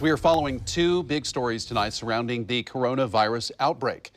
We are following two big stories tonight surrounding the coronavirus outbreak.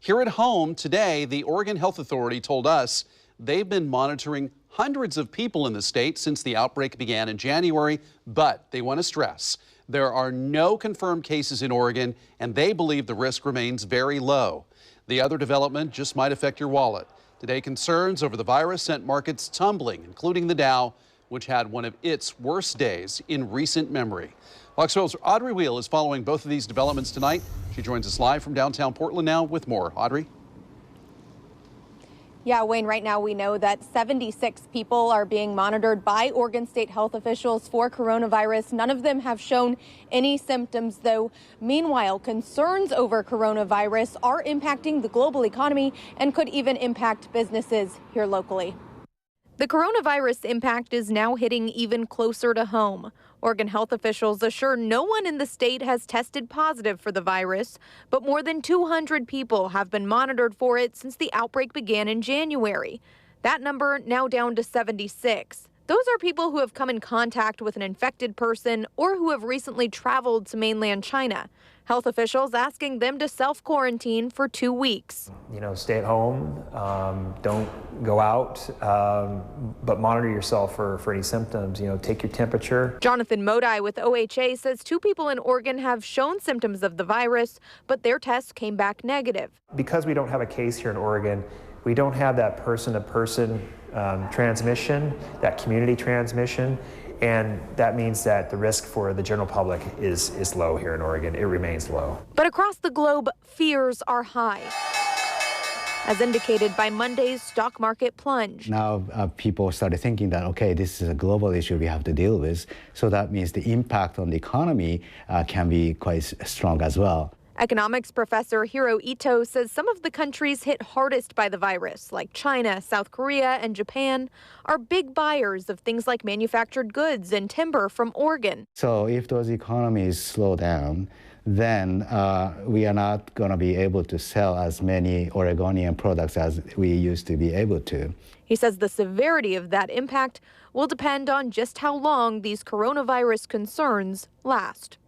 Here at home today, the Oregon Health Authority told us they've been monitoring hundreds of people in the state since the outbreak began in January, but they want to stress there are no confirmed cases in Oregon, and they believe the risk remains very low. The other development just might affect your wallet. Today, concerns over the virus sent markets tumbling, including the Dow, which had one of its worst days in recent memory. Fox 12's Audrey Wheel is following both of these developments tonight. She joins us live from downtown Portland now with more. Audrey? Yeah, Wayne, right now we know that 76 people are being monitored by Oregon State health officials for coronavirus. None of them have shown any symptoms, though. Meanwhile, concerns over coronavirus are impacting the global economy and could even impact businesses here locally. The coronavirus impact is now hitting even closer to home. Oregon health officials assure no one in the state has tested positive for the virus, but more than 200 people have been monitored for it since the outbreak began in January. That number now down to 76. Those are people who have come in contact with an infected person or who have recently traveled to mainland China. Health officials asking them to self-quarantine for 2 weeks. Stay at home, don't go out, but monitor yourself for any symptoms. Take your temperature. Jonathan Modi with OHA says 2 people in Oregon have shown symptoms of the virus, but their tests came back negative. Because we don't have a case here in Oregon, we don't have that person-to-person transmission, that community transmission. And that means that the risk for the general public is low here in Oregon. It remains low. But across the globe, fears are high, as indicated by Monday's stock market plunge. Now people started thinking that, okay, this is a global issue we have to deal with. So that means the impact on the economy can be quite strong as well. Economics professor Hiro Ito says some of the countries hit hardest by the virus, like China, South Korea, and Japan, are big buyers of things like manufactured goods and timber from Oregon. So if those economies slow down, then we are not going to be able to sell as many Oregonian products as we used to be able to. He says the severity of that impact will depend on just how long these coronavirus concerns last.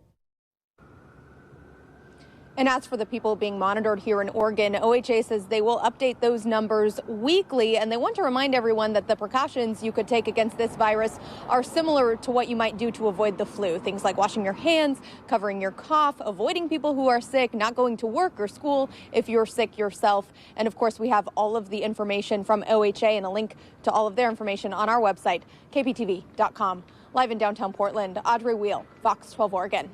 And as for the people being monitored here in Oregon, OHA says they will update those numbers weekly, and they want to remind everyone that the precautions you could take against this virus are similar to what you might do to avoid the flu. Things like washing your hands, covering your cough, avoiding people who are sick, not going to work or school if you're sick yourself. And of course, we have all of the information from OHA and a link to all of their information on our website, kptv.com. Live in downtown Portland, Audrey Wheel, Fox 12 Oregon.